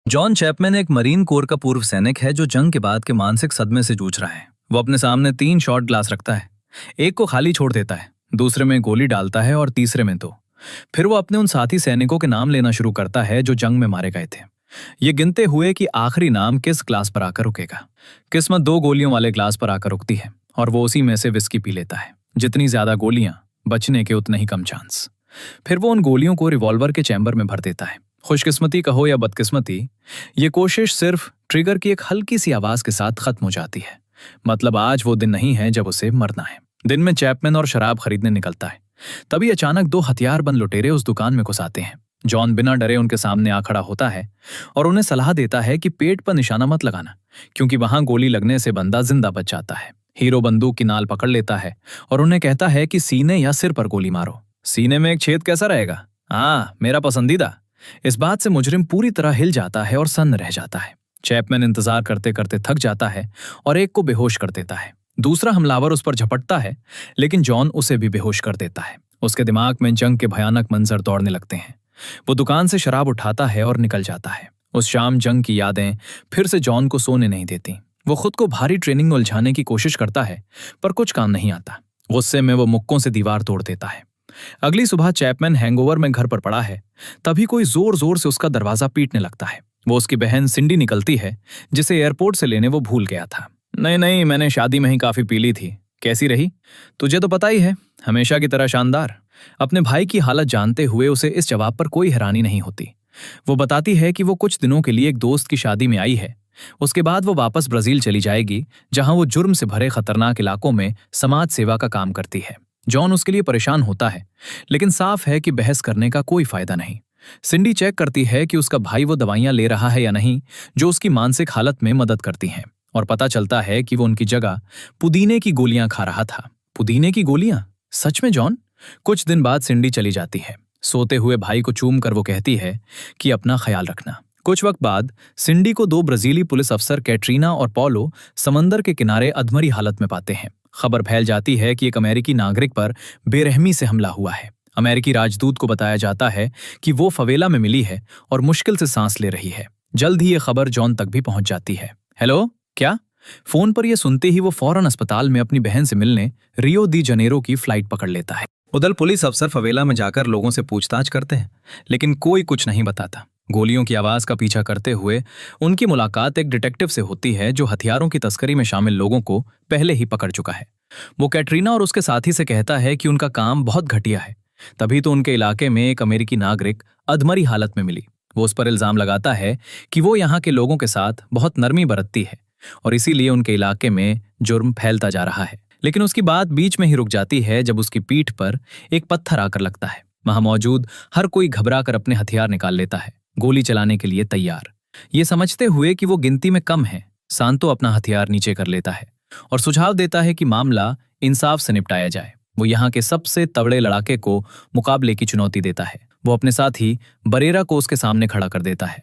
John Chapman एक marine core का पूर्व सैनिक है जो जंग के बाद के मानसिक सदमे से जूझ रहा है। वो अपने सामने 3 शॉट ग्लास रखता है। एक को खाली छोड़ देता है, दूसरे में गोली डालता है और तीसरे में तो फिर वो अपने उन साथी सैनिकों के नाम लेना शुरू करता है जो जंग में मारे गए थे, ये गिनते हुए कि आखिरी नाम किस ग्लास पर आकर रुकेगा। किस्मत 2 गोलियों वाले ग्लास पर आकर रुकती है और वो उसी में से विस्की पी लेता है। जितनी ज्यादा गोलियां, बचने के उतने ही कम चांस। फिर वो उन गोलियों को रिवॉल्वर के चैम्बर में भर देता है। खुशकिस्मती कहो या बदकिस्मती, ये कोशिश सिर्फ ट्रिगर की एक हल्की सी आवाज के साथ खत्म हो जाती है। मतलब आज वो दिन नहीं है जब उसे मरना है। दिन में चैपमैन और शराब खरीदने निकलता है। तभी अचानक 2 हथियारबंद लुटेरे उस दुकान में घुस आते हैं। जॉन बिना डरे उनके सामने आ खड़ा होता है और उन्हें सलाह देता है कि पेट पर निशाना मत लगाना, क्योंकि वहां गोली लगने से बंदा जिंदा बच जाता है। हीरो बंदूक की नाल पकड़ लेता है और उन्हें कहता है कि सीने या सिर पर गोली मारो। सीने में एक छेद कैसा रहेगा? हाँ, मेरा पसंदीदा। इस बात से मुजरिम पूरी तरह हिल जाता है और सन्न रह जाता है। चैपमैन इंतजार करते करते थक जाता है और एक को बेहोश कर देता है। दूसरा हमलावर उस पर झपटता है, लेकिन जॉन उसे भी बेहोश कर देता है। उसके दिमाग में जंग के भयानक मंजर दौड़ने लगते हैं। वो दुकान से शराब उठाता है और निकल जाता है। उस शाम जंग की यादें फिर से जॉन को सोने नहीं देती। वो खुद को भारी ट्रेनिंग में उलझाने की कोशिश करता है, पर कुछ काम नहीं आता। गुस्से में वो मुक्कों से दीवार तोड़ देता है। अगली सुबह चैपमैन हैंगओवर में घर पर पड़ा है, तभी कोई जोर जोर से उसका दरवाजा पीटने लगता है। वो उसकी बहन सिंडी निकलती है, जिसे एयरपोर्ट से लेने वो भूल गया था। नहीं नहीं, मैंने शादी में ही काफी पी ली थी। कैसी रही? तुझे तो पता ही है, हमेशा की तरह शानदार। अपने भाई की हालत जानते हुए उसे इस जवाब पर कोई हैरानी नहीं होती। वो बताती है कि वो कुछ दिनों के लिए एक दोस्त की शादी में आई है। उसके बाद वो वापस ब्राजील चली जाएगी, जहां वो जुर्म से भरे खतरनाक इलाकों में समाज सेवा का काम करती है। जॉन उसके लिए परेशान होता है, लेकिन साफ है कि बहस करने का कोई फायदा नहीं। सिंडी चेक करती है कि उसका भाई वो दवाइयां ले रहा है या नहीं जो उसकी मानसिक हालत में मदद करती हैं, और पता चलता है कि वो उनकी जगह पुदीने की गोलियां खा रहा था। पुदीने की गोलियां? सच में जॉन? कुछ दिन बाद सिंडी चली जाती है। सोते हुए भाई को चूम कर वो कहती है कि अपना ख्याल रखना। कुछ वक्त बाद सिंडी को 2 ब्राजीली पुलिस अफसर कैटरीना और पॉलो समंदर के किनारे अधमरी हालत में पाते हैं। खबर फैल जाती है कि एक अमेरिकी नागरिक पर बेरहमी से हमला हुआ है। अमेरिकी राजदूत को बताया जाता है कि वो फवेला में मिली है और मुश्किल से सांस ले रही है। जल्द ही ये खबर जॉन तक भी पहुंच जाती है। हेलो, क्या? फोन पर यह सुनते ही वो फौरन अस्पताल में अपनी बहन से मिलने रियो दी जनेरो की फ्लाइट पकड़ लेता है। उधर पुलिस अफसर फवेला में जाकर लोगों से पूछताछ करते हैं, लेकिन कोई कुछ नहीं बताता। गोलियों की आवाज का पीछा करते हुए उनकी मुलाकात एक डिटेक्टिव से होती है जो हथियारों की तस्करी में शामिल लोगों को पहले ही पकड़ चुका है। वो कैटरीना और उसके साथी से कहता है कि उनका काम बहुत घटिया है। तभी तो उनके इलाके में एक अमेरिकी नागरिक अधमरी हालत में मिली। वो उस पर इल्जाम लगाता है कि वो यहाँ के लोगों के साथ बहुत नरमी बरतती है और इसीलिए उनके इलाके में जुर्म फैलता जा रहा है। लेकिन उसकी बात बीच में ही रुक जाती है जब उसकी पीठ पर एक पत्थर आकर लगता है। वहां मौजूद हर कोई घबराकर अपने हथियार निकाल लेता है, गोली चलाने के लिए तैयार। ये समझते हुए कि वो गिनती में कम है, सांतो अपना हथियार नीचे कर लेता है और सुझाव देता है कि मामला इंसाफ से निपटाया जाए। वो यहाँ के सबसे तगड़े लड़ाके को मुकाबले की चुनौती देता है। वो अपने साथी बरेरा को उसके सामने खड़ा कर देता है।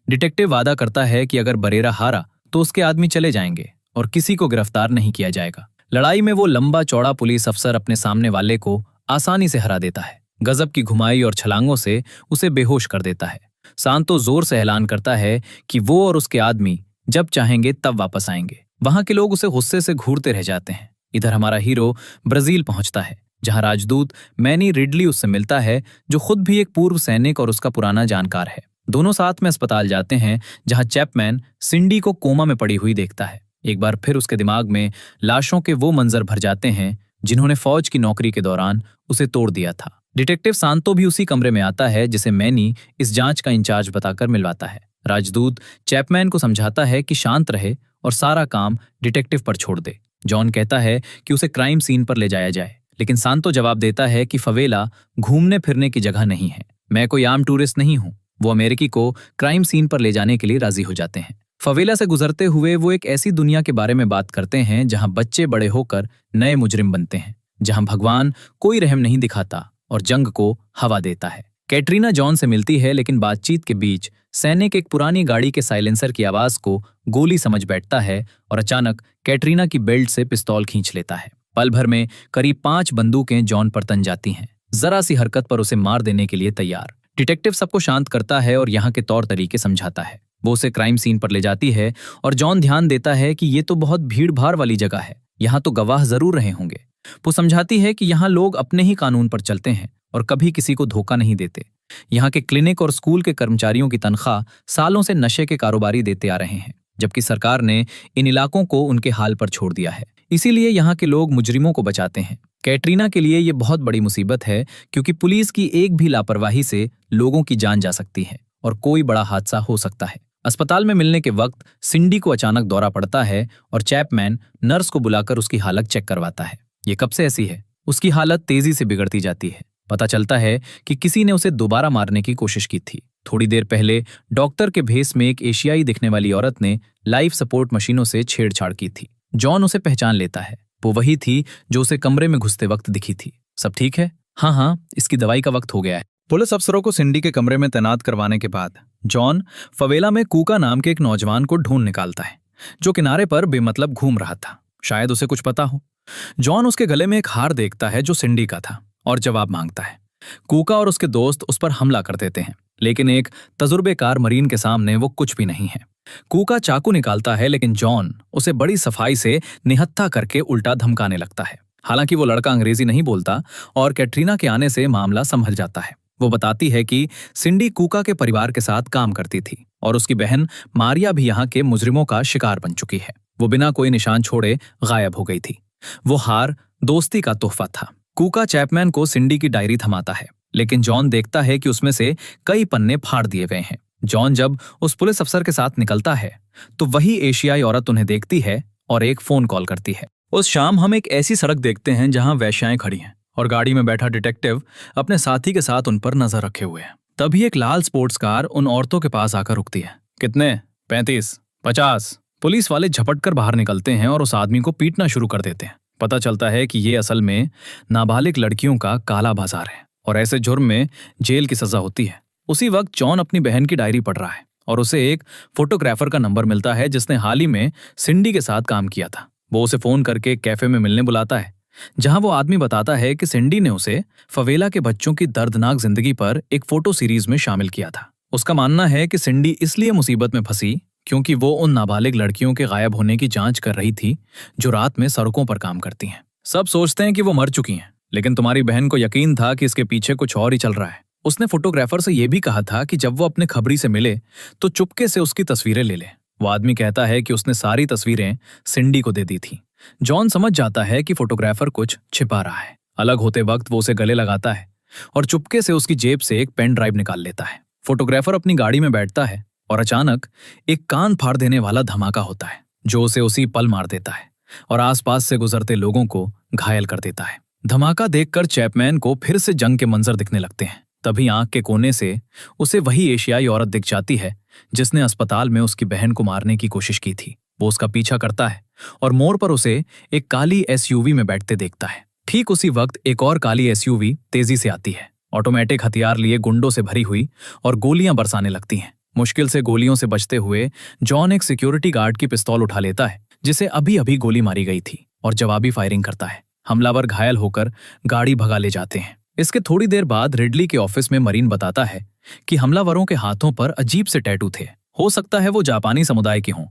डिटेक्टिव वादा करता है कि अगर बरेरा हारा तो उसके आदमी चले जाएंगे और किसी को गिरफ्तार नहीं किया जाएगा। लड़ाई में वो लंबा चौड़ा पुलिस अफसर अपने सामने वाले को आसानी से हरा देता है। गजब की घुमाई और छलांगों से उसे बेहोश कर देता है। सांतो जोर से ऐलान करता है कि वो और उसके आदमी जब चाहेंगे तब वापस आएंगे। वहां के लोग उसे गुस्से से घूरते रह जाते हैं। इधर हमारा हीरो ब्राजील पहुंचता है, जहां राजदूत मैनी रिडली उससे मिलता है, जो खुद भी एक पूर्व सैनिक और उसका पुराना जानकार है। दोनों साथ में अस्पताल जाते हैं, जहां चैपमैन सिंडी को कोमा में पड़ी हुई देखता है। एक बार फिर उसके दिमाग में लाशों के वो मंजर भर जाते हैं जिन्होंने फौज की नौकरी के दौरान उसे तोड़ दिया था। डिटेक्टिव सांतो भी उसी कमरे में आता है, जिसे मैनी इस जांच का इंचार्ज बताकर मिलवाता है। राजदूत चैपमैन को समझाता है कि शांत रहे और सारा काम डिटेक्टिव पर छोड़ दे। जॉन कहता है कि उसे क्राइम सीन पर ले जाया जाए, लेकिन सांतो जवाब देता है कि फवेला घूमने फिरने की जगह नहीं है। मैं कोई आम टूरिस्ट नहीं हूं। वो अमेरिकी को क्राइम सीन पर ले जाने के लिए राजी हो जाते हैं। फवेला से गुजरते हुए वो एक ऐसी दुनिया के बारे में बात करते हैं जहां बच्चे बड़े होकर नए मुजरिम बनते हैं, जहां भगवान कोई रहम नहीं दिखाता और जंग को हवा देता है। कैटरीना जॉन से मिलती है, लेकिन बातचीत के बीच सैनिक एक पुरानी गाड़ी के साइलेंसर की आवाज को गोली समझ बैठता है और अचानक कैटरीना की बेल्ट से पिस्तौल खींच लेता है। पल भर में करीब 5 बंदूकें जॉन पर तन जाती हैं, जरा सी हरकत पर उसे मार देने के लिए तैयार। डिटेक्टिव सबको शांत करता है और यहाँ के तौर तरीके समझाता है। वो उसे क्राइम सीन पर ले जाती है और जॉन ध्यान देता है कि ये तो बहुत भीड़ भाड़ वाली जगह है, यहाँ तो गवाह जरूर रहे होंगे। वो समझाती है कि यहाँ लोग अपने ही कानून पर चलते हैं और कभी किसी को धोखा नहीं देते। यहाँ के क्लिनिक और स्कूल के कर्मचारियों की तनख्वाह सालों से नशे के कारोबारी देते आ रहे हैं, जबकि सरकार ने इन इलाकों को उनके हाल पर छोड़ दिया है। इसीलिए यहाँ के लोग मुजरिमों को बचाते हैं। कैटरीना के लिए ये बहुत बड़ी मुसीबत है, क्योंकि पुलिस की एक भी लापरवाही से लोगों की जान जा सकती है और कोई बड़ा हादसा हो सकता है। अस्पताल में मिलने के वक्त सिंडी को अचानक दौरा पड़ता है और चैपमैन नर्स को बुलाकर उसकी हालत चेक करवाता है। ये कब से ऐसी है? उसकी हालत तेजी से बिगड़ती जाती है। पता चलता है कि किसी ने उसे दोबारा मारने की कोशिश की थी। थोड़ी देर पहले डॉक्टर के भेस में एक एशियाई दिखने वाली औरत ने लाइफ सपोर्ट मशीनों से छेड़छाड़ की थी। जॉन उसे पहचान लेता है। वो वही थी जो उसे कमरे में घुसते वक्त दिखी थी। सब ठीक है? हाँ, इसकी दवाई का वक्त हो गया है। पुलिस अफसरों को सिंडी के कमरे में तैनात करवाने के बाद जॉन फवेला में कूका नाम के एक नौजवान को ढूंढ निकालता है, जो किनारे पर बेमतलब घूम रहा था। शायद उसे कुछ पता हो। जॉन उसके गले में एक हार देखता है जो सिंडी का था और जवाब मांगता है। कूका और उसके दोस्त उस पर हमला कर देते हैं, लेकिन एक तजुर्बेकार मरीन के सामने वो कुछ भी नहीं है। कूका चाकू निकालता है, लेकिन जॉन उसे बड़ी सफाई से निहत्था करके उल्टा धमकाने लगता है। हालांकि वो लड़का अंग्रेजी नहीं बोलता और कैटरीना के आने से मामला संभल जाता है। वो बताती है कि सिंडी कूका के परिवार के साथ काम करती थी और उसकी बहन मारिया भी यहाँ के मुजरिमों का शिकार बन चुकी है। वो बिना कोई निशान छोड़े गायब हो गई थी। वो हार दोस्ती का तोहफा था। कूका चैपमैन को सिंडी की डायरी थमाता है, लेकिन जॉन देखता है कि उसमें से कई पन्ने फाड़ दिए गए हैं। जॉन जब उस पुलिस अफसर के साथ निकलता है तो वही एशियाई औरत उन्हें देखती है और एक फोन कॉल करती है। उस शाम हम एक ऐसी सड़क देखते हैं जहां वेश्याएं खड़ी हैं और गाड़ी में बैठा डिटेक्टिव अपने साथी के साथ उन पर नजर रखे हुए है। तभी एक लाल स्पोर्ट्स कार उन औरतों के पास आकर रुकती है। कितने? 35, 50। पुलिस वाले झपटकर बाहर निकलते हैं और उस आदमी को पीटना शुरू कर देते हैं। पता चलता है कि ये असल में नाबालिग लड़कियों का काला बाजार है और ऐसे जुर्म में जेल की सजा होती है। उसी वक्त जॉन अपनी बहन की डायरी पढ़ रहा है और उसे एक फोटोग्राफर का नंबर मिलता है जिसने हाल ही में सिंडी के साथ काम किया था। वो उसे फोन करके कैफे में मिलने बुलाता है, जहां वो आदमी बताता है कि सिंडी ने उसे फवेला के बच्चों की दर्दनाक जिंदगी पर एक फोटो सीरीज में शामिल किया था। उसका मानना है कि सिंडी इसलिए मुसीबत में फंसी क्योंकि वो उन नाबालिग लड़कियों के गायब होने की जांच कर रही थी जो रात में सड़कों पर काम करती हैं। सब सोचते हैं कि वो मर चुकी हैं, लेकिन तुम्हारी बहन को यकीन था कि इसके पीछे कुछ और ही चल रहा है। उसने फोटोग्राफर से यह भी कहा था कि जब वो अपने खबरी से मिले तो चुपके से उसकी तस्वीरें ले ले। वो आदमी कहता है कि उसने सारी तस्वीरें सिंडी को दे दी थी। जॉन समझ जाता है कि फोटोग्राफर कुछ छिपा रहा है। अलग होते वक्त वो उसे गले लगाता है और चुपके से उसकी जेब से एक पेन ड्राइव निकाल लेता है। फोटोग्राफर अपनी गाड़ी में बैठता है और अचानक एक कान फाड़ देने वाला धमाका होता है जो उसे उसी पल मार देता है और आसपास से गुजरते लोगों को घायल कर देता है। धमाका देखकर चैपमैन को फिर से जंग के मंजर दिखने लगते हैं। तभी आंख के कोने से उसे वही एशियाई औरत दिख जाती है जिसने अस्पताल में उसकी बहन को मारने की कोशिश की थी। वो उसका पीछा करता है और मोड़ पर उसे एक काली एसयूवी में बैठते देखता है। ठीक उसी वक्त एक और काली एसयूवी तेजी से आती है, ऑटोमेटिक हथियार लिए गुंडों से भरी हुई, और गोलियां बरसाने लगती हैं। मुश्किल से गोलियों से बचते हुए जॉन एक सिक्योरिटी गार्ड की पिस्तौल उठा लेता है जिसे अभी अभी गोली मारी गई थी और जवाबी फायरिंग करता है। हमलावर घायल होकर गाड़ी भगा ले जाते हैं। इसके थोड़ी देर बाद रिडली के ऑफिस में मरीन बताता है कि हमलावरों के हाथों पर अजीब से टैटू थे। हो सकता है वो जापानी समुदाय के हों,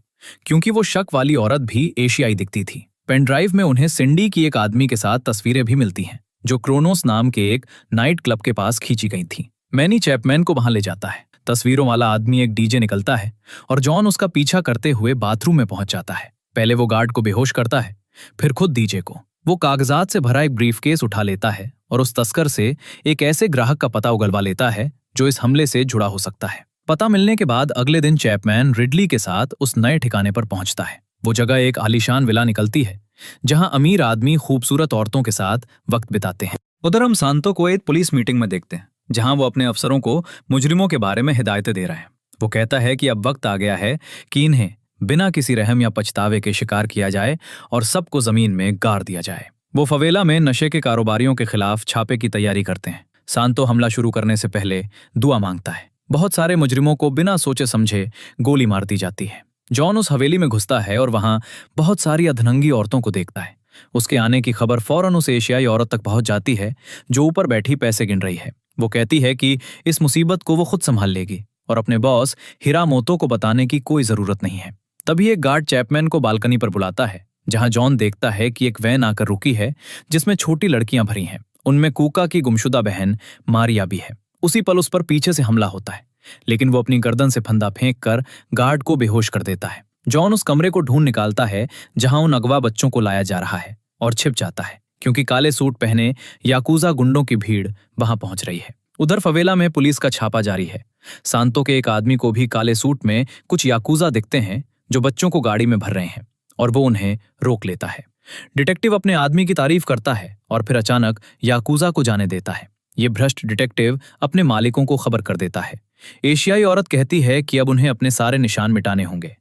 क्योंकि वो शक वाली औरत भी एशियाई दिखती थी। पेन ड्राइव में उन्हें सिंडी की एक आदमी के साथ तस्वीरें भी मिलती हैं जो क्रोनोस नाम के एक नाइट क्लब के पास खींची गई थी। मैनी चैपमैन को वहां ले जाता है। तस्वीरों वाला आदमी एक डीजे निकलता है और जॉन उसका पीछा करते हुए बाथरूम में पहुंच जाता है। पहले वो गार्ड को बेहोश करता है, फिर खुद डीजे को। वो कागजात से भरा एक ब्रीफकेस उठा लेता है और उस तस्कर से एक ऐसे ग्राहक का पता उगलवा लेता है जो इस हमले से जुड़ा हो सकता है। पता मिलने के बाद अगले दिन चैपमैन रिडली के साथ उस नए ठिकाने पर पहुंचता है। वो जगह एक आलीशान विला निकलती है जहां अमीर आदमी खूबसूरत औरतों के साथ वक्त बिताते हैं। उधर हम सांतो को एक पुलिस मीटिंग में देखते हैं जहां वो अपने अफसरों को मुजरिमों के बारे में हिदायतें दे रहा है। वो कहता है कि अब वक्त आ गया है कि इन्हें बिना किसी रहम या पछतावे के शिकार किया जाए और सबको जमीन में गाड़ दिया जाए। वो फवेला में नशे के कारोबारियों के खिलाफ छापे की तैयारी करते हैं। सांतो हमला शुरू करने से पहले दुआ मांगता है। बहुत सारे मुजरिमों को बिना सोचे समझे गोली मार दी जाती है। जॉन उस हवेली में घुसता है और वहां बहुत सारी अधनंगी औरतों को देखता है। उसके आने की खबर फौरन उस एशियाई औरत तक पहुंच जाती है जो ऊपर बैठी पैसे गिन रही है। वो कहती है कि इस मुसीबत को वो खुद संभाल लेगी और अपने बॉस हिरामोतो को बताने की कोई जरूरत नहीं है। तभी एक गार्ड चैपमैन को बालकनी पर बुलाता है, जहां जॉन देखता है कि एक वैन आकर रुकी है जिसमें छोटी लड़कियां भरी हैं। उनमें कूका की गुमशुदा बहन मारिया भी है। उसी पल उस पर पीछे से हमला होता है, लेकिन वो अपनी गर्दन से फंदा फेंक कर गार्ड को बेहोश कर देता है। जॉन उस कमरे को ढूंढ निकालता है जहां उन अगवा बच्चों को लाया जा रहा है और छिप जाता है, क्योंकि काले सूट पहने याकूजा गुंडों की भीड़ वहां पहुंच रही है। उधर फवेला में पुलिस का छापा जारी है। सांतो के एक आदमी को भी काले सूट में कुछ याकूजा दिखते हैं जो बच्चों को गाड़ी में भर रहे हैं, और वो उन्हें रोक लेता है। डिटेक्टिव अपने आदमी की तारीफ करता है और फिर अचानक याकूजा को जाने देता है। ये भ्रष्ट डिटेक्टिव अपने मालिकों को खबर कर देता है। एशियाई औरत कहती है कि अब उन्हें अपने सारे निशान मिटाने होंगे।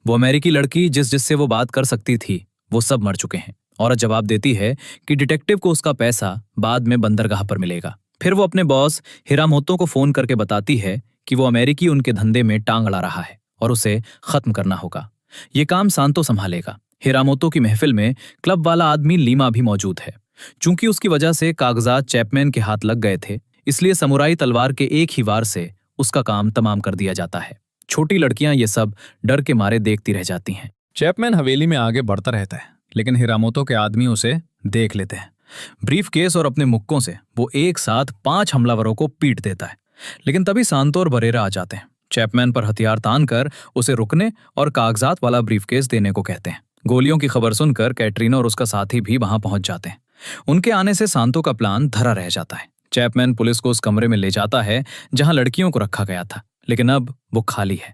वो अमेरिकी लड़की जिससे वो बात कर सकती थी, वो सब मर चुके हैं। औरत जवाब देती है कि डिटेक्टिव को उसका पैसा बाद में बंदरगाह पर मिलेगा। फिर वो अपने बॉस हिरामोतो को फोन करके बताती है कि वो अमेरिकी उनके धंधे में टांग अड़ा रहा है और उसे खत्म करना होगा। ये काम सांतो संभालेगा। हिरामोतो की महफिल में क्लब वाला आदमी लीमा भी मौजूद है। चूंकि उसकी वजह से कागजात चैपमैन के हाथ लग गए थे, इसलिए समुराई तलवार के एक ही वार से उसका काम तमाम कर दिया जाता है। छोटी लड़कियां ये सब डर के मारे देखती रह जाती हैं। चैपमैन हवेली में आगे बढ़ता रहता है, लेकिन हिरामोतो के आदमी उसे देख लेते हैं। ब्रीफ केस और अपने मुक्कों से वो एक साथ 5 हमलावरों को पीट देता है, लेकिन तभी सांतो और बरेरा आ जाते हैं। चैपमैन पर हथियार तान कर उसे रुकने और कागजात वाला ब्रीफकेस देने को कहते हैं। गोलियों की खबर सुनकर कैटरीना और उसका साथी भी वहां पहुंच जाते हैं। उनके आने से सांतो का प्लान धरा रह जाता है। चैपमैन पुलिस को उस कमरे में ले जाता है जहां लड़कियों को रखा गया था, लेकिन अब वो खाली है।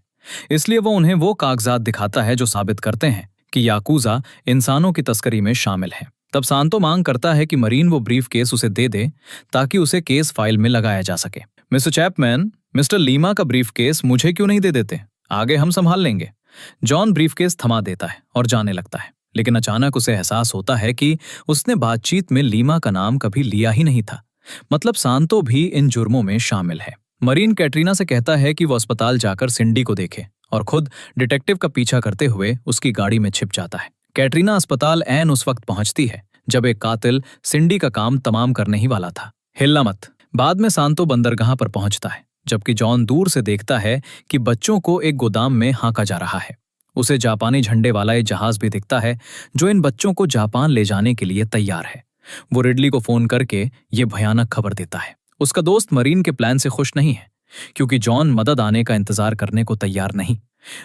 इसलिए वो उन्हें वो कागजात दिखाता है जो साबित करते हैं कि याकूजा इंसानों की तस्करी में शामिल है। तब सांतो मांग करता है कि मरीन वो ब्रीफ केस उसे दे दे ताकि उसे केस फाइल में लगाया जा सके। मिस्टर चैपमैन, मिस्टर लीमा का ब्रीफ केस मुझे क्यों नहीं दे देते? आगे हम संभाल लेंगे। जॉन ब्रीफकेस थमा देता है और जाने लगता है, लेकिन अचानक उसे एहसास होता है कि उसने बातचीत में लीमा का नाम कभी लिया ही नहीं था। मतलब सांतो भी इन जुर्मों में शामिल है। मरीन कैटरीना से कहता है कि वो अस्पताल जाकर सिंडी को देखे और खुद डिटेक्टिव का पीछा करते हुए उसकी गाड़ी में छिप जाता है। कैटरीना अस्पताल ऐन उस वक्त पहुंचती है जब एक कातिल सिंडी का काम तमाम करने ही वाला था। हिलना मत। बाद में सांतो बंदरगाह पर पहुंचता है, जबकि जॉन दूर से देखता है कि बच्चों को एक गोदाम में हाँका जा रहा है। उसे जापानी झंडे वाला एक जहाज भी दिखता है जो इन बच्चों को जापान ले जाने के लिए तैयार है। वो रिडली को फोन करके ये भयानक खबर देता है। उसका दोस्त मरीन के प्लान से खुश नहीं है, क्योंकि जॉन मदद आने का इंतजार करने को तैयार नहीं।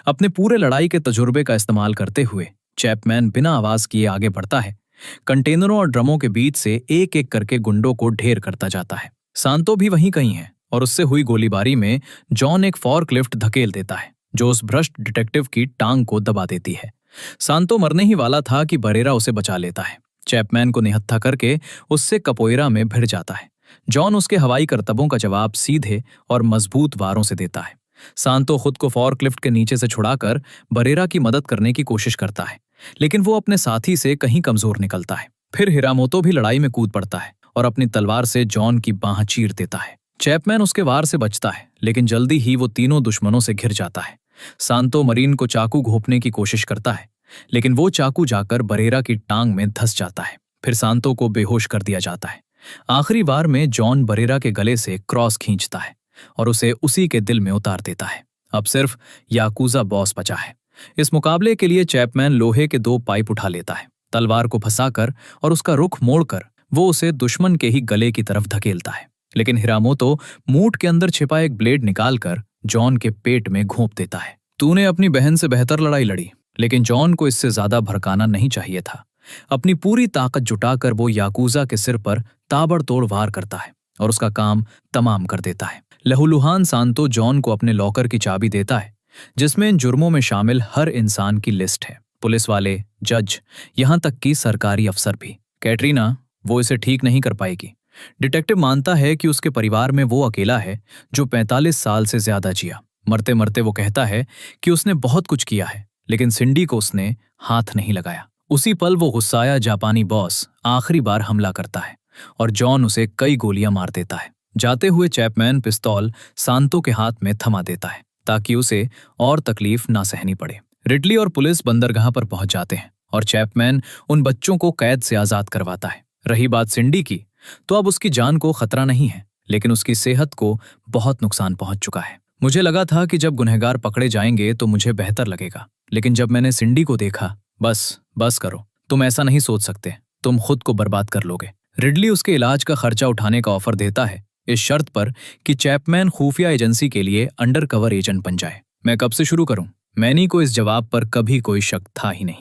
अपने पूरे लड़ाई के तजुर्बे का इस्तेमाल करते हुए चैपमैन बिना आवाज किए आगे बढ़ता है। कंटेनरों और ड्रमों के बीच से एक एक करके गुंडों को ढेर करता जाता है। सांतो भी वहीं कहीं है और उससे हुई गोलीबारी में जॉन एक फॉर्कलिफ्ट धकेल देता है जो उस भ्रष्ट डिटेक्टिव की टांग को दबा देती है। सांतो मरने ही वाला था कि बरेरा उसे बचा लेता है। चैपमैन को निहत्था करके उससे कपोएरा में भिड़ जाता है। जॉन उसके हवाई करतबों का जवाब सीधे और मजबूत वारों से देता है। सांतो खुद को फॉर्कलिफ्ट के नीचे से छुड़ाकर बरेरा की मदद करने की कोशिश करता है, लेकिन वो अपने साथी से कहीं कमजोर निकलता है। फिर हिरामोतो भी लड़ाई में कूद पड़ता है और अपनी तलवार से जॉन की बांह चीर देता है। चैपमैन उसके वार से बचता है, लेकिन जल्दी ही वो तीनों दुश्मनों से घिर जाता है। सांतो मरीन को चाकू घोंपने की कोशिश करता है, लेकिन वो चाकू जाकर बरेरा की टांग में धंस जाता है। फिर सांतो को बेहोश कर दिया जाता है। आखिरी बार में जॉन बरेरा के गले से क्रॉस खींचता है और उसे उसी के दिल में उतार देता है। अब सिर्फ याकूजा बॉस बचा है। इस मुकाबले के लिए चैपमैन लोहे के 2 पाइप उठा लेता है, तलवार को फंसाकर और उसका रुख मोड़कर वो उसे दुश्मन के ही गले की तरफ धकेलता है। लेकिन हिरामोतो मूठ के अंदर छिपा एक ब्लेड निकालकर जॉन के पेट में घोंप देता है। तूने अपनी बहन से बेहतर लड़ाई लड़ी, लेकिन जॉन को इससे ज्यादा भड़काना नहीं चाहिए था। अपनी पूरी ताकत जुटाकर वो याकूजा के सिर पर ताबड़तोड़ वार करता है और उसका काम तमाम कर देता है। लहूलुहान सांतो जॉन को अपने लॉकर की चाबी देता है, जिसमें इन जुर्मों में शामिल हर इंसान की लिस्ट है। पुलिस वाले, जज, यहां तक कि सरकारी अफसर भी। कैटरीना, वो इसे ठीक नहीं कर पाएगी। डिटेक्टिव मानता है कि उसके परिवार में वो अकेला है जो 45 साल से ज्यादा जिया। मरते मरते वो कहता है कि उसने बहुत कुछ किया है, लेकिन सिंडी को उसने हाथ नहीं लगाया। उसी पल वो गुस्साया जापानी बॉस आखिरी बार हमला करता है और जॉन उसे कई गोलियां मार देता है। जाते हुए चैपमैन पिस्तौल सांतो के हाथ में थमा देता है ताकि उसे और तकलीफ ना सहनी पड़े। रिडली और पुलिस बंदरगाह पर पहुंच जाते हैं और चैपमैन उन बच्चों को कैद से आजाद करवाता है। रही बात सिंडी की, तो अब उसकी जान को खतरा नहीं है, लेकिन उसकी सेहत को बहुत नुकसान पहुंच चुका है। मुझे लगा था कि जब गुनहगार पकड़े जाएंगे तो मुझे बेहतर लगेगा, लेकिन जब मैंने सिंडी को देखा, बस करो, तुम ऐसा नहीं सोच सकते, तुम खुद को बर्बाद कर लोगे। रिडली उसके इलाज का खर्चा उठाने का ऑफर देता है, इस शर्त पर कि चैपमैन खुफिया एजेंसी के लिए अंडरकवर एजेंट बन जाए। मैं कब से शुरू करूं? मैनी को इस जवाब पर कभी कोई शक था ही नहीं।